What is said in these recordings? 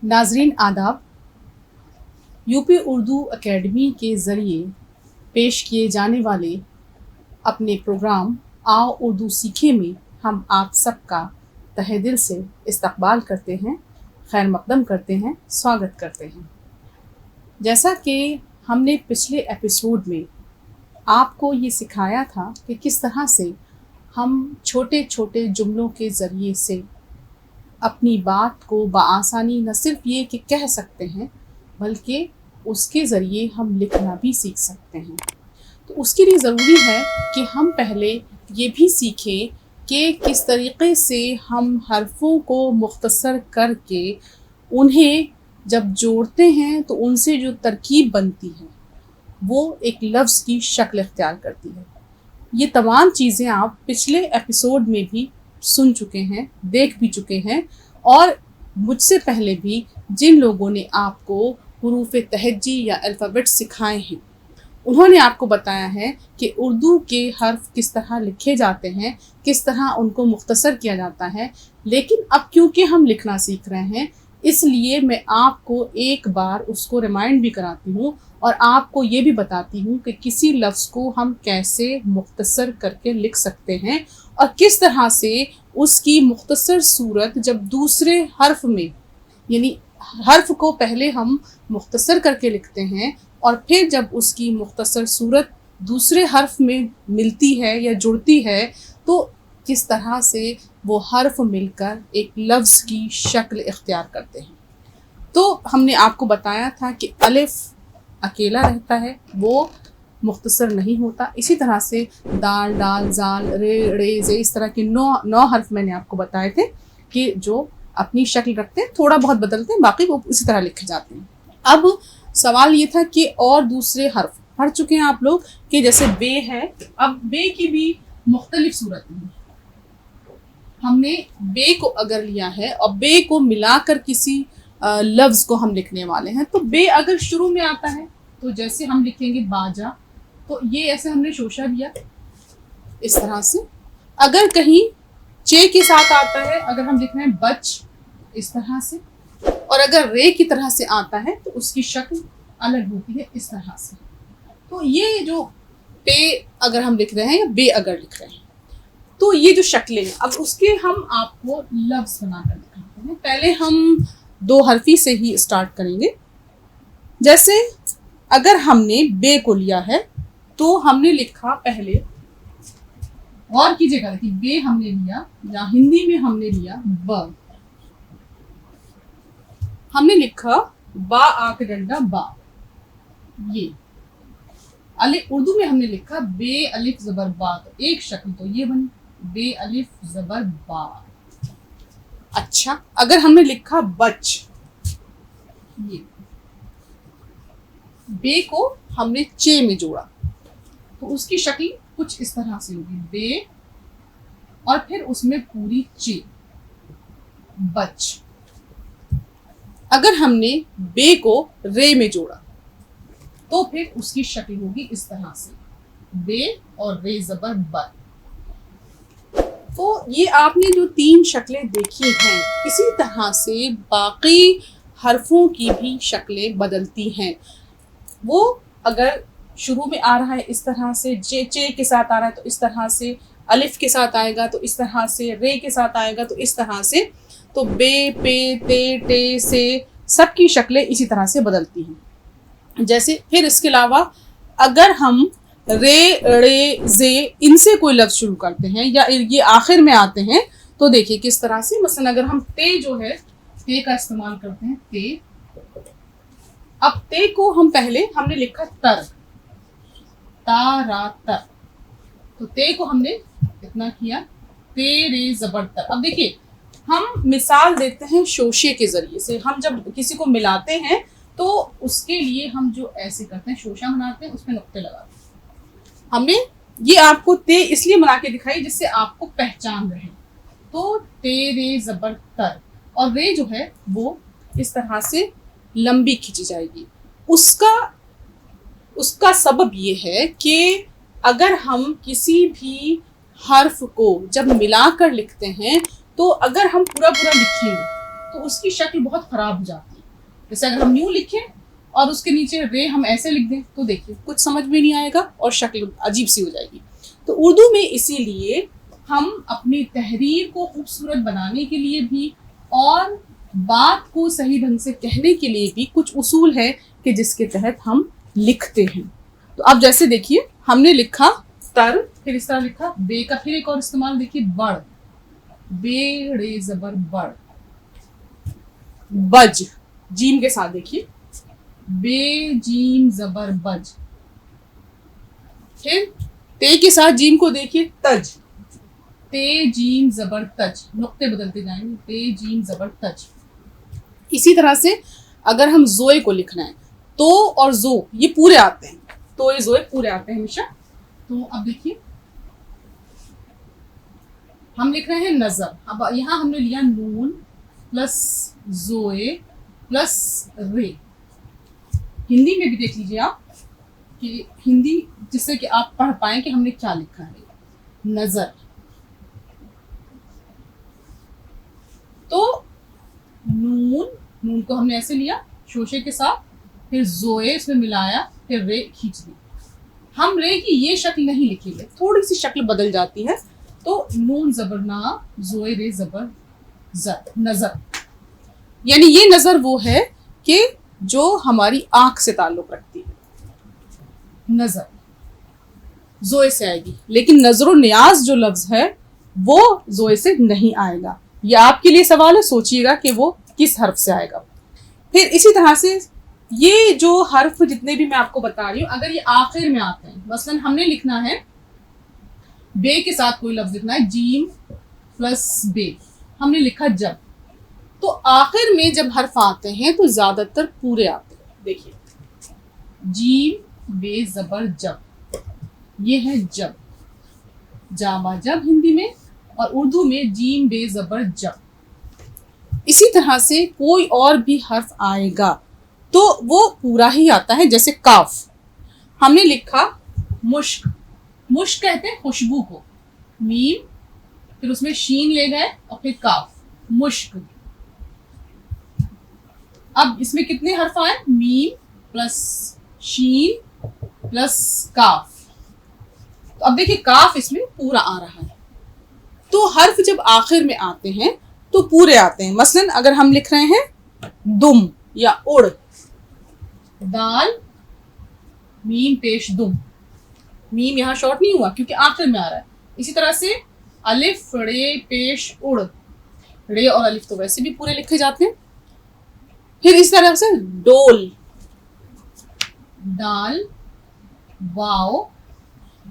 नाजरीन आदाब। UP Urdu academy के ज़रिए पेश किए जाने वाले अपने प्रोग्राम आओ उर्दू सीखे में हम आप सबका तहे दिल से इस्तकबाल करते हैं, खैर मकदम करते हैं, स्वागत करते हैं। जैसा कि हमने पिछले एपिसोड में आपको ये सिखाया था कि किस तरह से हम छोटे छोटे जुमलों के ज़रिए से अपनी बात को बआसानी न सिर्फ ये कि कह सकते हैं बल्कि उसके ज़रिए हम लिखना भी सीख सकते हैं। तो उसके लिए ज़रूरी है कि हम पहले ये भी सीखें कि किस तरीक़े से हम हरफ़ों को मुख्तसर करके उन्हें जब जोड़ते हैं तो उनसे जो तरकीब बनती है वो एक लफ्ज़ की शक्ल इख्तियार करती है। ये तमाम चीज़ें आप पिछले एपिसोड में भी सुन चुके हैं, देख भी चुके हैं, और मुझसे पहले भी जिन लोगों ने आपको हुरूफ तहज्जी या अल्फ़ाबेट सिखाए हैं उन्होंने आपको बताया है कि उर्दू के हर्फ किस तरह लिखे जाते हैं, किस तरह उनको मुख्तसर किया जाता है। लेकिन अब क्योंकि हम लिखना सीख रहे हैं इसलिए मैं आपको एक बार उसको रिमाइंड भी कराती हूँ और आपको ये भी बताती हूँ कि किसी लफ्ज़ को हम कैसे मुख्तसर करके लिख सकते हैं और किस तरह से उसकी मुख्तसर सूरत जब दूसरे हर्फ में, यानी हर्फ को पहले हम मुख्तसर करके लिखते हैं और फिर जब उसकी मुख्तसर सूरत दूसरे हर्फ में मिलती है या जुड़ती है तो किस तरह से वो हर्फ मिलकर एक लफ्ज़ की शक्ल इख्तियार करते हैं। तो हमने आपको बताया था कि अलिफ अकेला रहता है, वो मुख्तसर नहीं होता। इसी तरह से दाल, डाल, जाल, रे, रे, जे, इस तरह के नौ हर्फ मैंने आपको बताए थे कि जो अपनी शक्ल रखते हैं, थोड़ा बहुत बदलते हैं, बाकी वो इसी तरह लिखे जाते हैं। अब सवाल ये था कि और दूसरे हर्फ पढ़ चुके हैं आप लोग कि जैसे बे है, अब बे की भी मुख्तलिफ सूरत है। हमने बे को अगर लिया है और बे को मिलाकर किसी लफ्ज़ को हम लिखने वाले हैं, तो बे अगर शुरू में आता है तो जैसे हम लिखेंगे बाजा, तो ये ऐसे हमने शोशा दिया इस तरह से। अगर कहीं चे के साथ आता है, अगर हम लिख रहे हैं बच, इस तरह से, और अगर रे की तरह से आता है तो उसकी शक्ल अलग होती है इस तरह से। तो ये जो पे अगर हम लिख रहे हैं या बे अगर लिख रहे हैं तो ये जो शक्लें हैं, अब उसके हम आपको लफ्ज़ बनाकर दिखाते हैं। पहले हम दो हरफी से ही स्टार्ट करेंगे। जैसे अगर हमने बे को लिया है तो हमने लिखा, पहले गौर कीजिएगा कि बे हमने लिया या हिंदी में हमने लिया ब, हमने लिखा बा आके डंडा बा, ये अलिफ उर्दू में हमने लिखा बे अलिफ जबर बा, तो एक शक्ल तो ये बनी बे अलिफ जबर बा। अच्छा, अगर हमने लिखा बच, ये बे को हमने चे में जोड़ा तो उसकी शक्ल कुछ इस तरह से होगी, बे और फिर उसमें पूरी चे, बच। अगर हमने बे को रे में जोड़ा तो फिर उसकी शक्ल होगी इस तरह से, बे और रे जबर बर। तो ये आपने जो तीन शक्लें देखी हैं, इसी तरह से बाकी हरफों की भी शक्लें बदलती हैं। वो अगर शुरू में आ रहा है इस तरह से, चे के साथ आ रहा है तो इस तरह से, अलिफ के साथ आएगा तो इस तरह से, रे के साथ आएगा तो इस तरह से, तो बे, पे, ते, टे से सबकी शक्लें इसी तरह से बदलती हैं। जैसे फिर इसके अलावा अगर हम रे, रे, जे इनसे कोई लफ्ज़ शुरू करते हैं या ये आखिर में आते हैं तो देखिए किस तरह से, मसलन अगर हम ते जो है, ते का इस्तेमाल करते हैं, ते। अब ते को हम पहले हमने लिखा तर, ता, रा, तर, तो ते को हमने इतना किया, ते, रे, जबर, तर। अब देखिए हम मिसाल देते हैं शोशे के ज़रिए से। हम जब किसी को मिलाते हैं तो उसके लिए हम जो ऐसे करते हैं, शोशा बनाते हैं, उसमें नुक्ते लगाते हैं। हमने ये आपको ते इसलिए बना के दिखाई जिससे आपको पहचान रहे। तो ते, रे, जबर, तर, और रे जो है वो इस तरह से लंबी खींची जाएगी। उसका सबब ये है कि अगर हम किसी भी हर्फ को जब मिलाकर लिखते हैं तो अगर हम पूरा पूरा लिखेंगे तो उसकी शक्ल बहुत ख़राब हो जाती है। जैसे अगर हम न्यू लिखें और उसके नीचे रे हम ऐसे लिख दें तो देखिए कुछ समझ में नहीं आएगा और शक्ल अजीब सी हो जाएगी। तो उर्दू में इसीलिए हम अपनी तहरीर को खूबसूरत बनाने के लिए भी और बात को सही ढंग से कहने के लिए भी कुछ उसूल है कि जिसके तहत हम लिखते हैं। तो अब जैसे देखिए हमने लिखा तर, फिर इस तरह लिखा बे का फिर एक और इस्तेमाल देखिए बड़, बे रे जबर बड़। बज जीम के साथ देखिए बे जीम जबर बज। फिर ते के साथ जीम को देखिए तज, ते जीम जबर तज, नुक्ते बदलते जाएंगे ते जीम जबर तज। इसी तरह से अगर हम जोए को लिखना है तो और जो ये पूरे आते हैं, तो ये जोए पूरे आते हैं हमेशा। तो अब देखिए हम लिख रहे हैं नजर। अब यहां हमने लिया नून प्लस जोए प्लस रे। हिंदी में भी देख लीजिए आप कि हिंदी जिससे कि आप पढ़ पाए कि हमने क्या लिखा है। नजर, तो नून को हमने ऐसे लिया शोशे के साथ, फिर जोए इसमें मिलाया, फिर रे खींच दी। हम रे की ये शक्ल नहीं लिखेंगे, थोड़ी सी शक्ल बदल जाती है। तो नून जबर ना, जोए रे जबर जर, नजर। यानी ये नजर वो है कि जो हमारी आंख से ताल्लुक रखती है। नजर जोए से आएगी, लेकिन नजरो नियाज जो लफ्ज है वो जोए से नहीं आएगा। ये आपके लिए सवाल है, सोचिएगा कि वो किस हर्फ से आएगा। फिर इसी तरह से ये जो हर्फ जितने भी मैं आपको बता रही हूँ, अगर ये आखिर में आते हैं, मसलन हमने लिखना है बे के साथ कोई लफ्ज लिखना है, जीम प्लस बे, हमने लिखा जब, तो आखिर में जब हर्फ आते हैं तो ज्यादातर पूरे आते हैं। देखिए जीम बे जबर जब, ये है जब, जामा जब हिंदी में, और उर्दू में जीम बे जबर जब। इसी तरह से कोई और भी हर्फ आएगा तो वो पूरा ही आता है। जैसे काफ हमने लिखा मुश्क, मुश्क कहते हैं खुशबू को, मीम फिर उसमें शीन ले गए और फिर काफ, मुश्क। अब इसमें कितने हर्फ आए, मीम प्लस शीन प्लस काफ। तो अब देखिए काफ इसमें पूरा आ रहा है। तो हर्फ जब आखिर में आते हैं तो पूरे आते हैं। मसलन अगर हम लिख रहे हैं दुम या उड़, दाल मीम पेश दुम, मीम यहाँ शॉर्ट नहीं हुआ क्योंकि आखिर में आ रहा है। इसी तरह से अलिफ रे पेश उड़, रे और अलिफ तो वैसे भी पूरे लिखे जाते हैं। फिर इस तरह से डोल, दाल वाओ,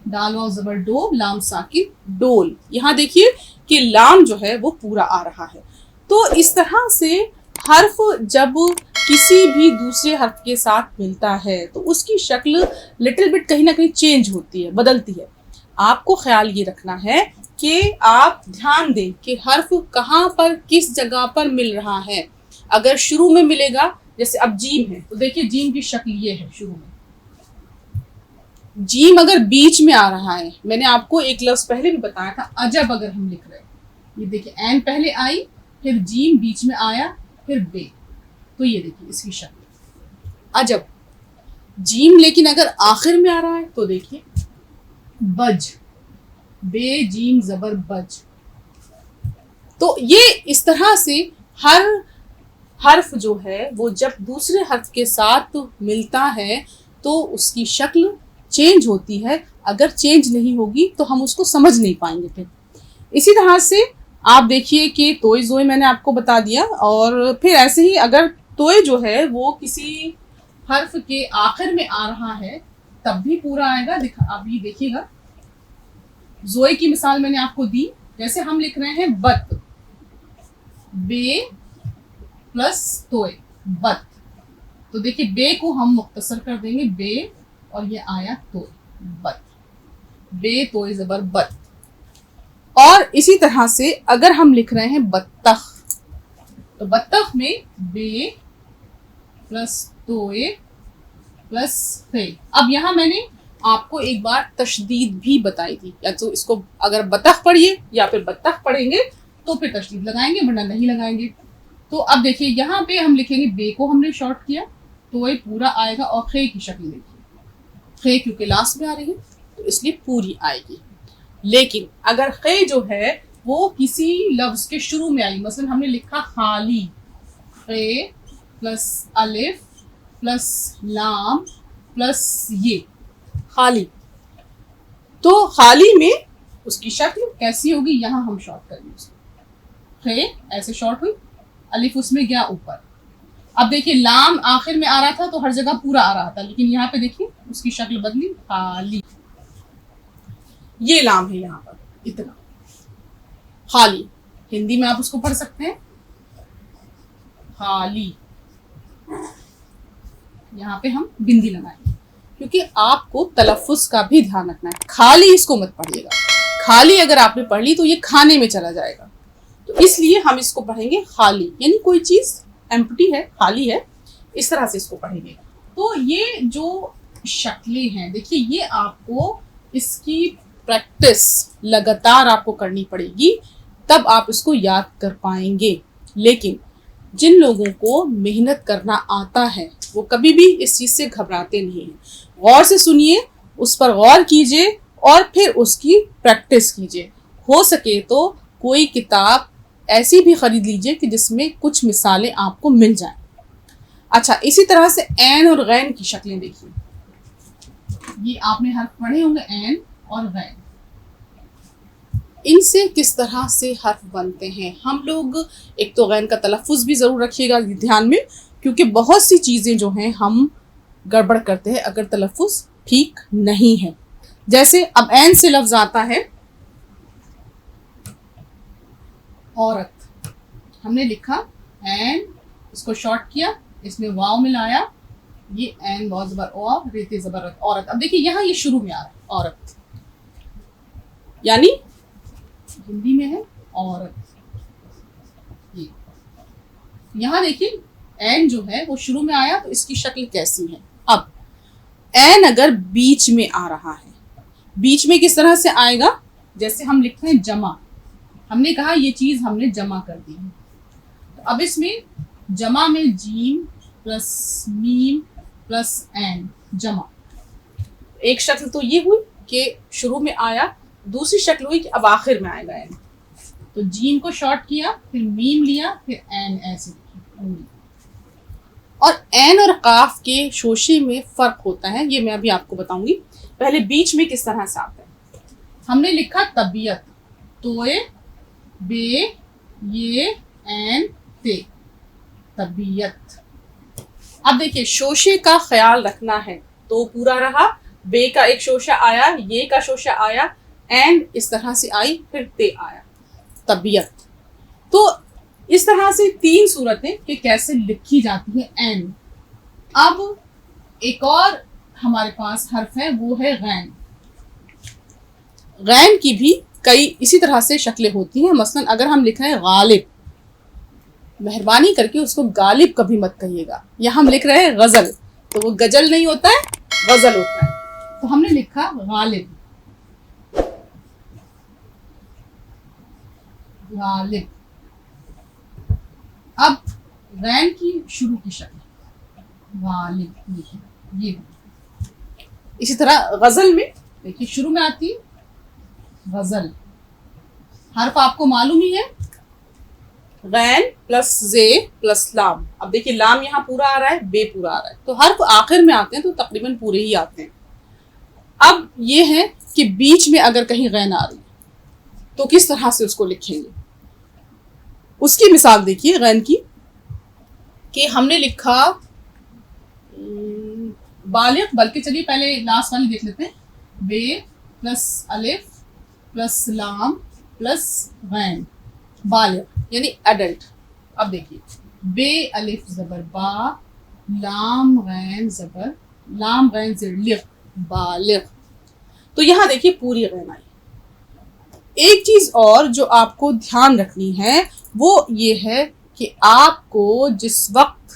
दाल वाओ जबर डो, लाम साकिन डोल। यहाँ देखिए कि लाम जो है वो पूरा आ रहा है। तो इस तरह से हर्फ जब किसी भी दूसरे हर्फ के साथ मिलता है तो उसकी शक्ल लिटिल बिट कहीं ना कहीं चेंज होती है, बदलती है। आपको ख्याल ये रखना है कि आप ध्यान दें कि हर्फ कहाँ पर किस जगह पर मिल रहा है। अगर शुरू में मिलेगा, जैसे अब जीम है तो देखिए जीम की शक्ल ये है शुरू में। जीम अगर बीच में आ रहा है, मैंने आपको एक लफ्ज पहले भी बताया था अजब, अगर हम लिख रहे हैं, ये देखिए एन पहले आई, फिर जीम बीच में आया, फिर बे, तो ये देखिए इसकी शक्ल अजब। जीम लेकिन अगर आखिर में आ रहा है तो देखिए बज, बे जीम जबर बज। तो ये इस तरह से हर हर्फ जो है वो जब दूसरे हर्फ के साथ मिलता है तो उसकी शक्ल चेंज होती है। अगर चेंज नहीं होगी तो हम उसको समझ नहीं पाएंगे। फिर इसी तरह से आप देखिए कि तोय जोए मैंने आपको बता दिया, और फिर ऐसे ही अगर तोय जो है वो किसी हर्फ के आखिर में आ रहा है तब भी पूरा आएगा। आप ये देखिएगा, जोए की मिसाल मैंने आपको दी। जैसे हम लिख रहे हैं बत, बे प्लस तोय, बत, तो देखिए बे को हम मुख्तसर कर देंगे बे, और ये आया तोय, बत, बे तोय जबर बत। और इसी तरह से अगर हम लिख रहे हैं बत्तख, तो बत्तख में बे प्लस तोय प्लस थे। अब यहाँ मैंने आपको एक बार तशदीद भी बताई थी, या तो इसको अगर बतख पढ़िए या फिर बत्तख पढ़ेंगे तो फिर तशदीद लगाएंगे, वरना नहीं लगाएंगे। तो अब देखिए यहाँ पे हम लिखेंगे बे को हमने शॉर्ट किया तो ये पूरा आएगा, और खे की शक्ल देखिए, खे क्योंकि लास्ट में आ रही है तो इसलिए पूरी आएगी। लेकिन अगर खे जो है वो किसी लफ्ज के शुरू में आई, मसलन हमने लिखा खाली, खे प्लस अलिफ प्लस लाम प्लस ये खाली, तो खाली में उसकी शक्ल कैसी होगी, यहाँ हम शॉर्ट करेंगे उसको, खे ऐसे शॉर्ट हुई, अलिफ उसमें गया ऊपर। अब देखिए लाम आखिर में आ रहा था तो हर जगह पूरा आ रहा था, लेकिन यहाँ पे देखिए उसकी शक्ल बदली, खाली, ये लाम है यहाँ पर इतना खाली, हिंदी में आप उसको पढ़ सकते हैं खाली। यहाँ पे हम बिंदी लगाएंगे क्योंकि आपको तलफ्फुज का भी ध्यान रखना है, खाली इसको मत पढ़िएगा, खाली अगर आपने पढ़ ली तो ये खाने में चला जाएगा, तो इसलिए हम इसको पढ़ेंगे खाली, यानी कोई चीज एम्प्टी है, खाली है, इस तरह से इसको पढ़ेंगे। तो ये जो शक्लें हैं देखिए, ये आपको इसकी प्रैक्टिस लगातार आपको करनी पड़ेगी, तब आप इसको याद कर पाएंगे। लेकिन जिन लोगों को मेहनत करना आता है वो कभी भी इस चीज़ से घबराते नहीं हैं। गौर से सुनिए, उस पर गौर कीजिए और फिर उसकी प्रैक्टिस कीजिए। हो सके तो कोई किताब ऐसी भी खरीद लीजिए कि जिसमें कुछ मिसालें आपको मिल जाएं। अच्छा, इसी तरह से ऐन और गैन की शक्लें देखिए, ये आपने हर्फ पढ़े होंगे ऐन और गैन, इनसे किस तरह से हर्फ बनते हैं। हम लोग एक तो गैन का तलफ़ुज़ भी ज़रूर रखिएगा ध्यान में, क्योंकि बहुत सी चीज़ें जो हैं हम गड़बड़ करते हैं अगर तलफ़ुज़ ठीक नहीं है। जैसे अब ऐन से लफ्ज़ आता है औरत, हमने लिखा ऐन, इसको शॉर्ट किया, इसमें वाव मिलाया, ये ऐन बहुत ज़बर और रेते ज़बर औरत। अब देखिए यहाँ ये शुरू में आ रहा है औरत, यानी हिंदी में है औरत। ये यहाँ देखिए ऐन जो है वो शुरू में आया तो इसकी शक्ल कैसी है। अब ऐन अगर बीच में आ रहा है, बीच में किस तरह से आएगा, जैसे हम लिखते हैं जमा, हमने कहा ये चीज हमने जमा कर दी है, तो अब इसमें जमा में जीम प्लस मीम प्लस ऐन, जमा। एक शक्ल तो ये हुई कि शुरू में आया, दूसरी शक्ल हुई कि अब आखिर में आएगा ऐन, तो जीम को शॉर्ट किया, फिर मीम लिया, फिर ऐन ऐसे लिखी। और ऐन और काफ के शोशे में फ़र्क होता है, ये मैं अभी आपको बताऊंगी। पहले बीच में किस तरह से आता है, हमने लिखा तबीयत, तोए बे ये ऐन ते, तबीयत। अब देखिए शोशे का ख्याल रखना है, तो पूरा रहा, बे का एक शोशा आया, ये का शोशा आया, ऐन इस तरह से आई, फिर ते आया, तबीयत। तो इस तरह से तीन सूरतें कि कैसे लिखी जाती है ऐन। अब एक और हमारे पास हर्फ है, वो है गैन। गैन की भी कई इसी तरह से शक्लें होती हैं। मसलन अगर हम लिख रहे हैं गालिब, मेहरबानी करके उसको गालिब कभी मत कहिएगा, या हम लिख रहे हैं गजल, तो वो गजल नहीं होता है, गजल होता है, तो हमने लिखा गालिब, गालिब। अब गैन की शुरू की शक्ल गालिब, ये इसी तरह गजल में देखिए शुरू में आती है गजल, हर्फ आपको मालूम ही है, गैन प्लस जे प्लस लाम। अब देखिए लाम यहाँ पूरा आ रहा है, बे पूरा आ रहा है, तो हर्फ आखिर में आते हैं तो तकरीबन पूरे ही आते हैं। अब ये है कि बीच में अगर कहीं गैन आ रही तो किस तरह से उसको लिखेंगे, उसकी मिसाल देखिए गैन की, कि हमने लिखा बालिग, बल्कि चलिए पहले लास्ट वाली देख लेते हैं, बे प्लस अलिफ प्लस लाम प्लस गैन, बालिग यानी एडल्ट। अब देखिए बे अलिफ जबर बा, लाम गैन जबर, लाम गैन ज़ेर लिग, बालिग। तो यहाँ देखिए पूरी गैन आई। एक चीज और जो आपको ध्यान रखनी है वो ये है कि आपको जिस वक्त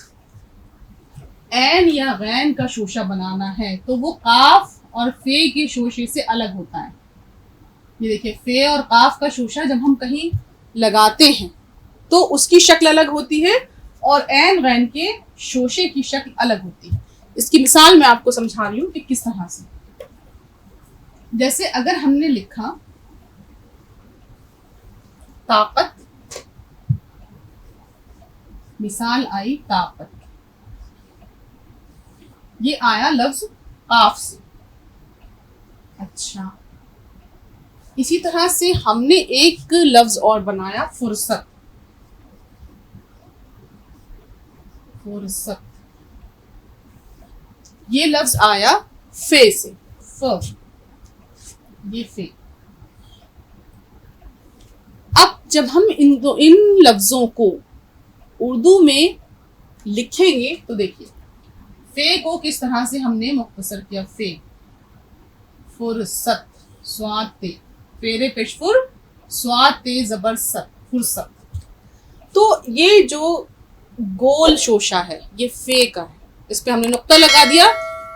ऐन या गैन का शोशा बनाना है तो वो काफ और फे के शोशे से अलग होता है। ये देखिए फे और काफ का शोशा जब हम कहीं लगाते हैं तो उसकी शक्ल अलग होती है और ऐन गैन के शोशे की शक्ल अलग होती है। इसकी मिसाल मैं आपको समझा रही हूँ कि किस तरह से। जैसे अगर हमने लिखा ताकत, मिसाल आई ताकत, ये आया लफ्ज काफ से। अच्छा, इसी तरह से हमने एक लफ्ज और बनाया फुर्सत। फुर्सत, ये लफ्ज आया फे से, फ, ये फे। अब जब हम इन लफ्जों को उर्दू में लिखेंगे तो देखिए, फे को किस तरह से हमने मुख्तसर किया। फे, फुर्सत, स्वाद ते, फेरे पेशफुर, स्वाद ते जबर सत, फुर्सत। तो ये जो गोल शोशा है ये फे का है, इस पे हमने नुक्ता लगा दिया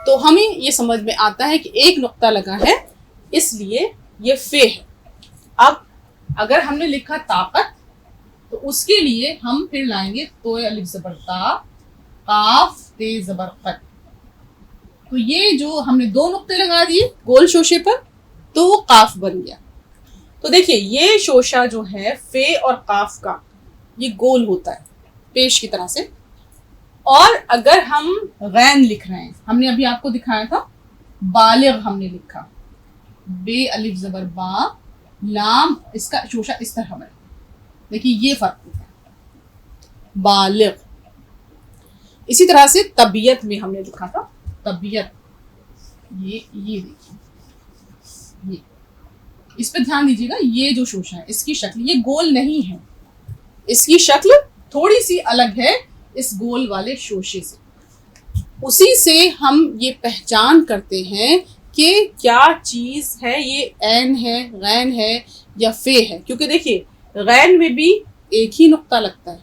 तो हमें ये समझ में आता है कि एक नुक्ता लगा है इसलिए ये फे है। अब अगर हमने लिखा ताकत तो उसके लिए हम फिर लाएंगे तो अलिफ ज़बर ता, काफ ते ज़बर कत। तो ये जो हमने दो नुक्ते लगा दिए गोल शोशे पर तो वो काफ बन गया। तो देखिए ये शोशा जो है फे और काफ का ये गोल होता है पेश की तरह से। और अगर हम गैन लिख रहे हैं, हमने अभी आपको दिखाया था बालिग हमने लिखा, बे अलिफ ज़बर बा, लाम, इसका शोशा इस तरह बना। देखिए ये फर्क होता है बालिग। इसी तरह से तबीयत में हमने लिखा था तबीयत, ये देखिए, ये इस पे ध्यान दीजिएगा। ये जो शोशा है इसकी शक्ल ये गोल नहीं है, इसकी शक्ल थोड़ी सी अलग है इस गोल वाले शोशे से। उसी से हम ये पहचान करते हैं कि क्या चीज़ है, ये ऐन है, गैन है या फे है। क्योंकि देखिए गैन में भी एक ही नुक्ता लगता है,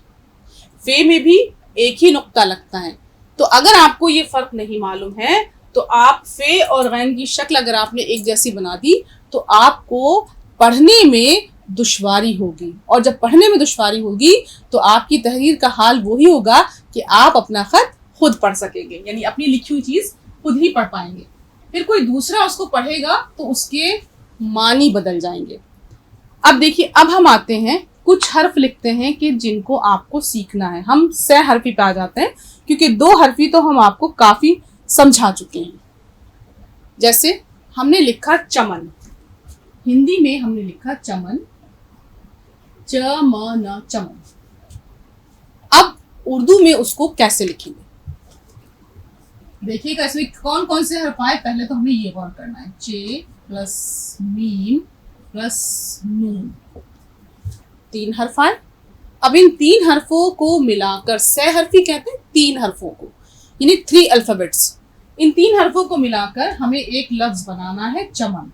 फे में भी एक ही नुक्ता लगता है। तो अगर आपको ये फ़र्क नहीं मालूम है तो आप फे और गैन की शक्ल अगर आपने एक जैसी बना दी तो आपको पढ़ने में दुश्वारी होगी। और जब पढ़ने में दुश्वारी होगी तो आपकी तहरीर का हाल वही होगा कि आप अपना ख़त खुद पढ़ सकेंगे, यानी अपनी लिखी हुई चीज़ खुद ही पढ़ पाएंगे। फिर कोई दूसरा उसको पढ़ेगा तो उसके मानी बदल जाएंगे। अब देखिए, अब हम आते हैं कुछ हर्फ लिखते हैं कि जिनको आपको सीखना है। हम सह हरफी पे आ जाते हैं क्योंकि दो हरफी तो हम आपको काफ़ी समझा चुके हैं। जैसे हमने लिखा चमन, हिंदी में हमने लिखा चमन, चमन, चमन। अब उर्दू में उसको कैसे लिखेंगे देखिएगा। इसमें कौन कौन से हर्फ आए पहले तो हमें ये गौर करना है। चे प्लस मीम प्लस नून, 3 हर्फ आए। अब इन 3 हर्फों को मिलाकर सह हरफी कहते हैं, 3 हर्फों को, यानी 3 अल्फाबेट्स। इन 3 हर्फों को मिलाकर हमें एक लफ्ज बनाना है चमन।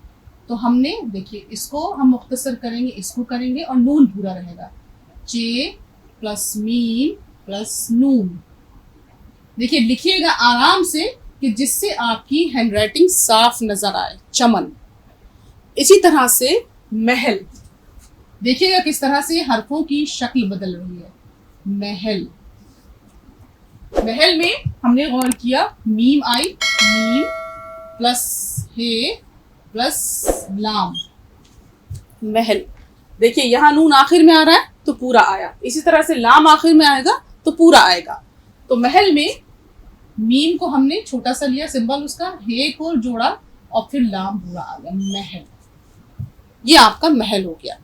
तो हमने देखिए इसको हम मुख्तसर करेंगे, इसको करेंगे और नून पूरा रहेगा। चे प्लस मीम प्लस नून। देखिए लिखिएगा आराम से कि जिससे आपकी हैंडराइटिंग साफ नजर आए, चमन। इसी तरह से महल, देखिएगा किस तरह से हरफों की शक्ल बदल रही है। महल, महल में हमने गौर किया मीम आई, मीम प्लस हे प्लस लाम, महल। देखिए यहाँ नून आखिर में आ रहा है तो पूरा आया, इसी तरह से लाम आखिर में आएगा तो पूरा आएगा। तो महल में मीम को हमने छोटा सा लिया सिंबल उसका, हे को जोड़ा और फिर लाम पूरा आ गया, महल। ये आपका महल हो गया।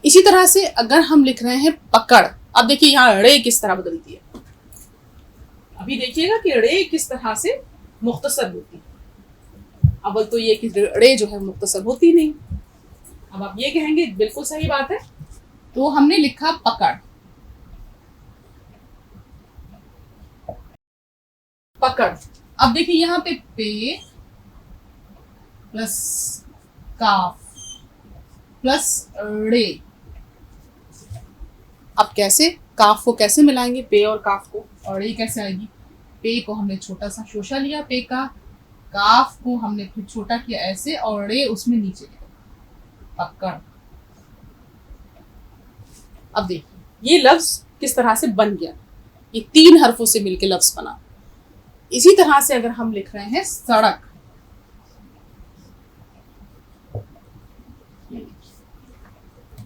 इसी तरह से अगर हम लिख रहे हैं पकड़, अब देखिए यहाँ रे किस तरह बदलती है। अभी देखिएगा कि रे किस तरह से मुख्तसर होती है। अव्वल तो ये कि रे जो है मुख्तसर होती नहीं। अब आप ये कहेंगे बिल्कुल सही बात है। तो हमने लिखा पकड़, पकड़। अब देखिए यहाँ पे प्लस काफ प्लस रे। अब कैसे काफ को कैसे मिलाएंगे, पे और काफ को, और रे कैसे आएगी। पे को हमने छोटा सा शोशा लिया पे का, काफ को हमने फिर छोटा किया ऐसे और रे उसमें नीचे गया, पकड़। अब देखिए ये लफ्ज किस तरह से बन गया, ये 3 हरफों से मिलकर लफ्ज बना। इसी तरह से अगर हम लिख रहे हैं सड़क,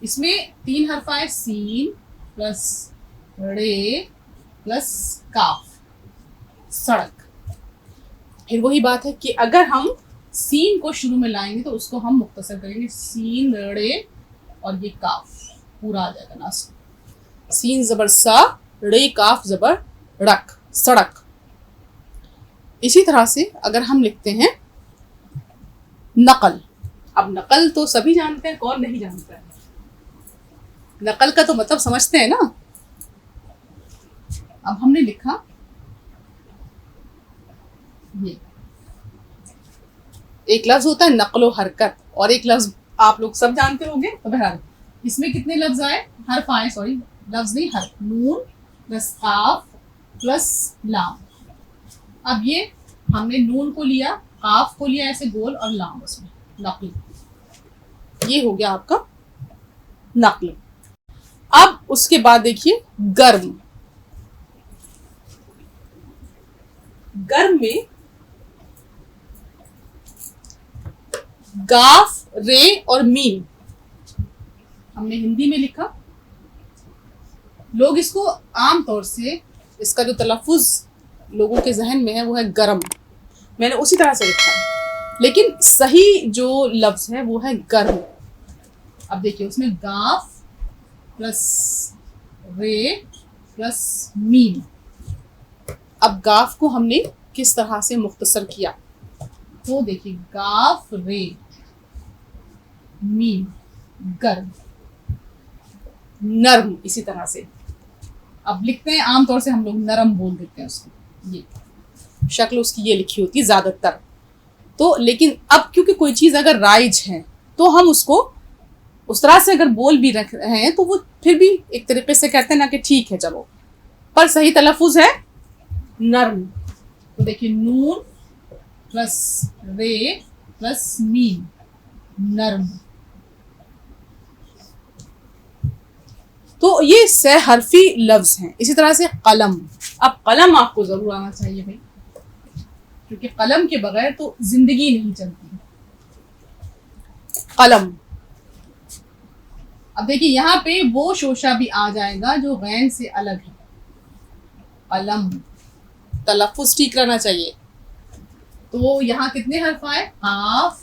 इसमें 3 हर्फ आए, सीन प्लस रे प्लस काफ, सड़क। फिर वही बात है कि अगर हम सीन को शुरू में लाएंगे तो उसको हम मुख्तसर करेंगे, सीन रे और ये काफ पूरा आ जाएगा ना, सीन जबर सा, रे काफ जबर रक, सड़क। इसी तरह से अगर हम लिखते हैं नकल, अब नकल तो सभी जानते हैं, कौन नहीं जानता है, नकल का तो मतलब समझते हैं ना। अब हमने लिखा ये, एक लफ्ज होता है नकलो हरकत और एक लफ्ज आप लोग सब जानते होंगे। तो बहरहाल इसमें कितने लफ्ज आए, हर्फ आए, सॉरी लफ्ज नहीं हर्फ, नून प्लस काफ प्लस लाम। अब ये हमने नून को लिया, काफ को लिया ऐसे गोल और लाम उसमें नकल, ये हो गया आपका नकल। अब उसके बाद देखिए गर्म, गर्म में गाफ, रे और मीम हमने हिंदी में लिखा। लोग इसको आम तौर से, इसका जो तलफ़ुज़ लोगों के जहन में है वो है गरम, मैंने उसी तरह से लिखा है, लेकिन सही जो लफ्ज़ है वो है गर्म। अब देखिए उसमें गाफ प्लस रे प्लस मीम। अब गाफ को हमने किस तरह से मुख्तसर किया, तो देखिए गाफ रे मीम, गर्म, नर्म। इसी तरह से अब लिखते हैं, आमतौर से हम लोग नरम बोल देते हैं उसको, ये शक्ल उसकी ये लिखी होती है ज़्यादातर। तो लेकिन अब क्योंकि कोई चीज़ अगर राइज है तो हम उसको उस तरह से अगर बोल भी रख रहे हैं तो वो फिर भी एक तरीके से कहते हैं ना कि ठीक है चलो, पर सही तलफ़ुज़ है नर्म। तो देखिए नून प्लस रे प्लस मीम, नर्म। तो ये सहरफी लफ्ज हैं। इसी तरह से कलम, अब कलम आपको जरूर आना चाहिए भाई, क्योंकि कलम के बगैर तो जिंदगी नहीं चलती। कलम, अब देखिए यहाँ पे वो शोशा भी आ जाएगा जो गैन से अलग है। कलम, तलफ़ुज़ ठीक रहना चाहिए। तो यहाँ कितने हर्फ आए, काफ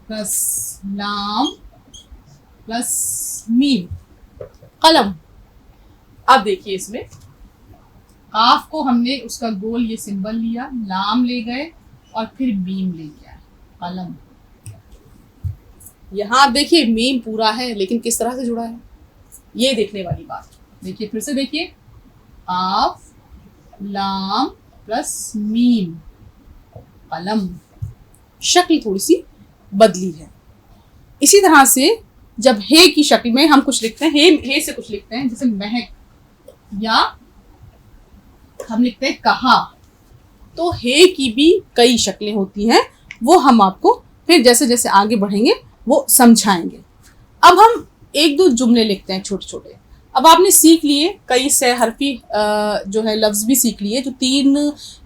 प्लस लाम प्लस मीम, कलम। अब देखिए इसमें काफ को हमने उसका गोल ये सिंबल लिया, लाम ले गए और फिर मीम ले गया, कलम। यहाँ आप देखिए मीम पूरा है लेकिन किस तरह से जुड़ा है, ये देखने वाली बात। देखिए फिर से देखिए, काफ लाम प्लस मीम, कलम। शक्ल थोड़ी सी बदली है। इसी तरह से जब हे की शक्ल में हम कुछ लिखते हैं, हे से कुछ लिखते हैं, जैसे महक, या हम लिखते हैं कहा, तो हे की भी कई शक्लें होती हैं, वो हम आपको फिर जैसे जैसे आगे बढ़ेंगे वो समझाएंगे। अब हम एक दो जुमले लिखते हैं छोटे छोटे। अब आपने सीख लिए कई सहरफी जो है लफ्ज़ भी सीख लिए जो 3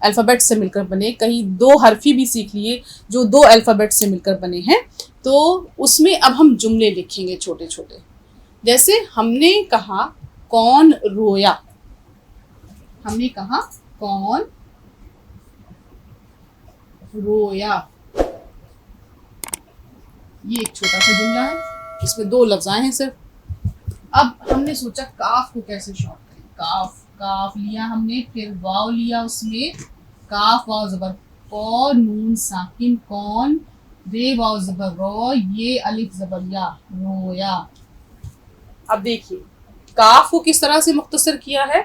अल्फ़ाबेट से मिलकर बने, कई 2 हरफी भी सीख लिए जो 2 अल्फ़ाबेट से मिलकर बने हैं। तो उसमें अब हम जुमले लिखेंगे छोटे छोटे। जैसे हमने कहा कौन रोया, हमने कहा कौन रोया, ये एक छोटा सा जुमला है, इसमें 2 लफ्ज़ आए हैं सिर्फ। अब हमने सोचा काफ को कैसे शॉर्ट करें, काफ, काफ लिया हमने, फिर वाव लिया, उसमें काफ वाव ज़बर कौ, नून साकिन कौन, रे वाव ज़बर रो, ये अलिफ ज़बर या, रोया। अब देखिए काफ को किस तरह से मुख्तसर किया है,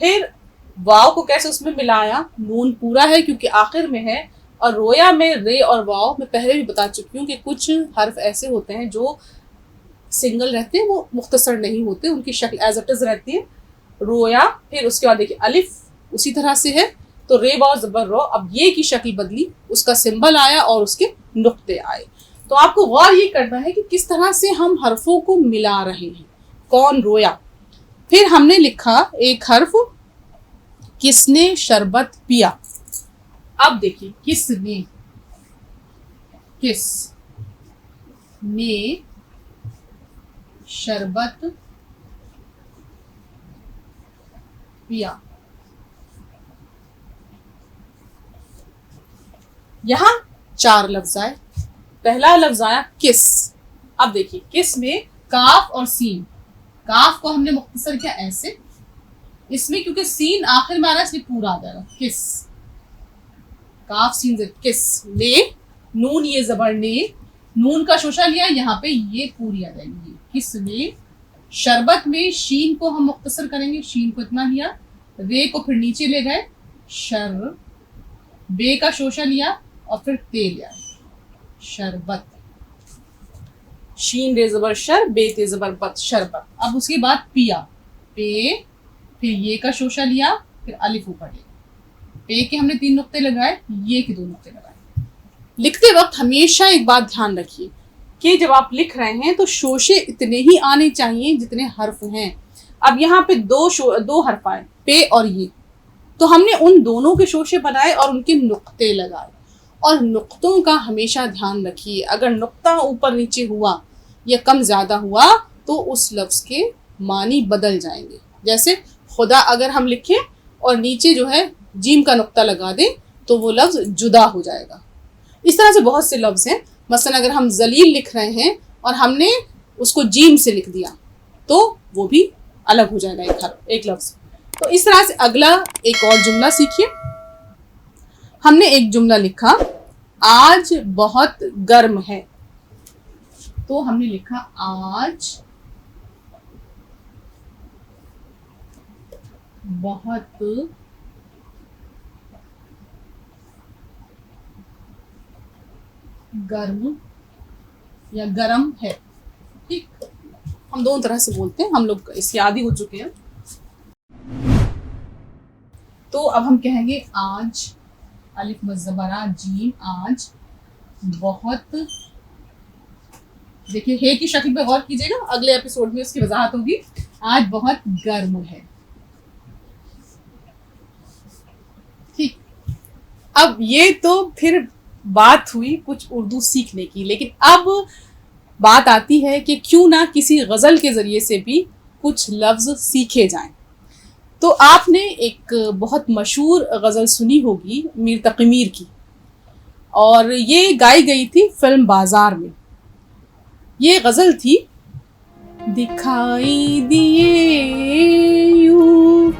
फिर वाव को कैसे उसमें मिलाया, नून पूरा है क्योंकि आखिर में है, और रोया में रे और वाव मैं पहले भी बता चुकी हूँ कि कुछ हर्फ ऐसे होते हैं जो सिंगल रहते हैं, वो मुख्तसर नहीं होते, उनकी शक्ल एज इट इज़ रहती है, रोया। फिर उसके बाद देखिए अलिफ उसी तरह से है, तो रे वाव ज़बर रो, अब ये की शक्ल बदली, उसका सिंबल आया और उसके नुक्ते आए। तो आपको गौर ये करना है कि किस तरह से हम हरफों को मिला रहे हैं। कौन रोया, फिर हमने लिखा एक हर्फ, किसने शरबत पिया। अब देखिए किसने, शरबत पिया। यहां 4 लफ्ज आए। पहला लफ्ज आया किस। अब देखिए किस में काफ और सीन, काफ को हमने मुख्तसर किया ऐसे, इसमें क्योंकि सीन आखिर में आ रहा है इसलिए पूरा आ जाएगा किस, काफ सीन से किस। ने, नून ये जबर ने, नून का शोशा लिया, यहाँ पे ये पूरी आ जाएगी किस ने। शरबत में शीन को हम मुख्तसर करेंगे, शीन को इतना लिया, रे को फिर नीचे ले गए, शर, बे का शोशा लिया और फिर ते लिया, शरबत। शीन रे जबर शर, बे ते जबर बत, शरबत। अब उसके बाद पिया, पे, फिर ये का शोशा लिया, फिर अलिफ ऊपर लिया, पे के हमने 3 नुक्ते लगाए, ये के 2 नुक्ते लगाए। लिखते वक्त हमेशा एक बात ध्यान रखिए कि जब आप लिख रहे हैं तो शोशे इतने ही आने चाहिए जितने हर्फ हैं। अब यहाँ पे 2 हर्फ आए, पे और ये, तो हमने उन दोनों के शोशे बनाए और उनके नुक्ते लगाए। और नुक्तों का हमेशा ध्यान रखिए, अगर नुक्ता ऊपर नीचे हुआ या कम ज़्यादा हुआ तो उस लफ्ज़ के मानी बदल जाएंगे। जैसे खुदा अगर हम लिखें और नीचे जो है जीम का नुक्ता लगा दें तो वो लफ्ज़ जुदा हो जाएगा। इस तरह से बहुत से लफ्ज़ हैं। मसलन अगर हम जलील लिख रहे हैं और हमने उसको जीम से लिख दिया तो वो भी अलग हो जाएगा एक लफ्ज़। तो इस तरह से अगला एक और जुमला सीखिए। हमने एक जुमला लिखा, आज बहुत गर्म है। तो हमने लिखा आज बहुत गर्म या गरम है। ठीक, हम दोनों तरह से बोलते हैं, हम लोग इसके आदी हो चुके हैं। तो अब हम कहेंगे आज, अलिफ मज़बरा जीम, आज बहुत। देखिए हे की शक्ल पे गौर कीजिएगा, अगले एपिसोड में उसकी वजाहत होगी। आज बहुत गर्म है। ठीक, अब ये तो फिर बात हुई कुछ उर्दू सीखने की, लेकिन अब बात आती है कि क्यों ना किसी गज़ल के ज़रिए से भी कुछ लफ्ज़ सीखे जाएं। तो आपने एक बहुत मशहूर गज़ल सुनी होगी मीर तक़ी मीर की, और ये गाई गई थी फिल्म बाज़ार में। ये गज़ल थी, दिखाई दिए यूं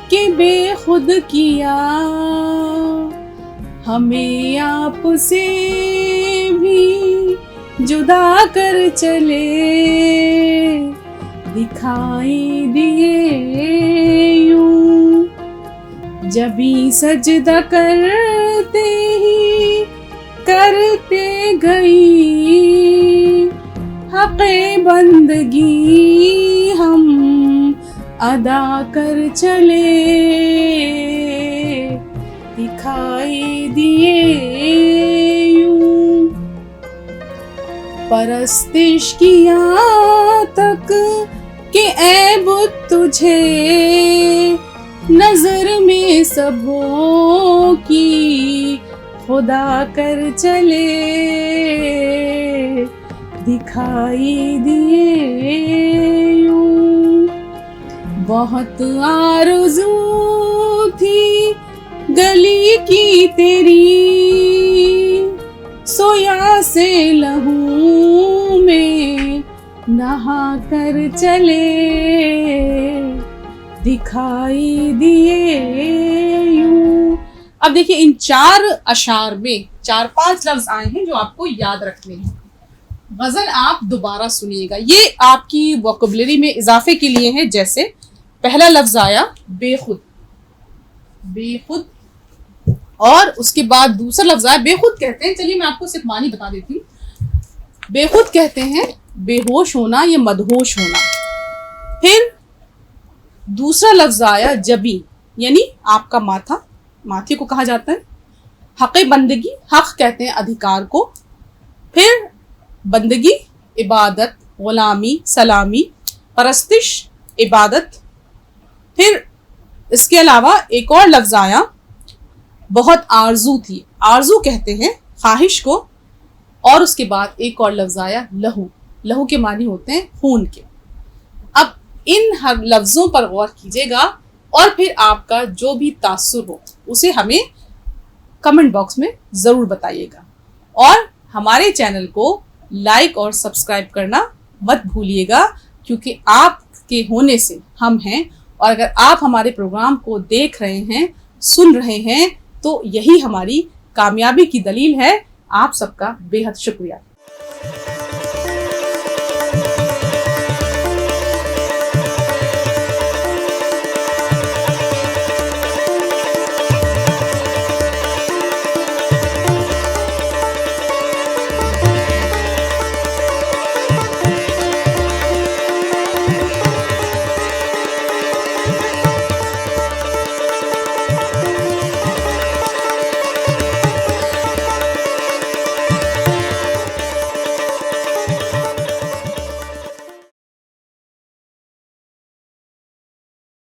कि बेखुद किया हमें आपसे भी जुदा कर चले, दिखाई दिए यूं जबी सजदा करते ही करते गई हक़े बंदगी हम अदा कर चले, दिखाई दिए यूं परस्तिश किया तक कि ऐ बुत तुझे नजर में सबों की खुदा कर चले, दिखाई दिए यूं बहुत आरज़ू थी गली की तेरी सोया से लहू में नहा कर चले, दिखाई दिए यूं। अब देखिए इन 4 अशार में 4-5 लफ्ज आए हैं जो आपको याद रखने हैं। गजल आप दोबारा सुनिएगा, ये आपकी वोकैबुलरी में इजाफे के लिए है। जैसे पहला लफ्ज आया बेखुद, बेखुद, और उसके बाद दूसरा लफ्ज आया बेखुद कहते हैं, चलिए मैं आपको सिर्फ मानी बता देती हूँ। बेखुद कहते हैं बेहोश होना या मदहोश होना। फिर दूसरा लफ्ज आया जबी, यानी आपका माथा, माथे को कहा जाता है। हक़े बंदगी, हक़ कहते हैं अधिकार को। फिर बंदगी, इबादत, गुलामी, सलामी, परस्तिश, इबादत, फिर इसके अलावा एक और लफ्ज आया, बहुत आरजू थी। आरजू कहते हैं ख्वाहिश को। और उसके बाद एक और लफ्ज आया लहू। लहू के मानी होते हैं खून के। अब इन हर लफ्जों पर गौर कीजिएगा और फिर आपका जो भी तासुर हो उसे हमें कमेंट बॉक्स में ज़रूर बताइएगा। और हमारे चैनल को लाइक और सब्सक्राइब करना मत भूलिएगा, क्योंकि आपके होने से हम हैं। और अगर आप हमारे प्रोग्राम को देख रहे हैं, सुन रहे हैं, तो यही हमारी कामयाबी की दलील है। आप सबका बेहद शुक्रिया।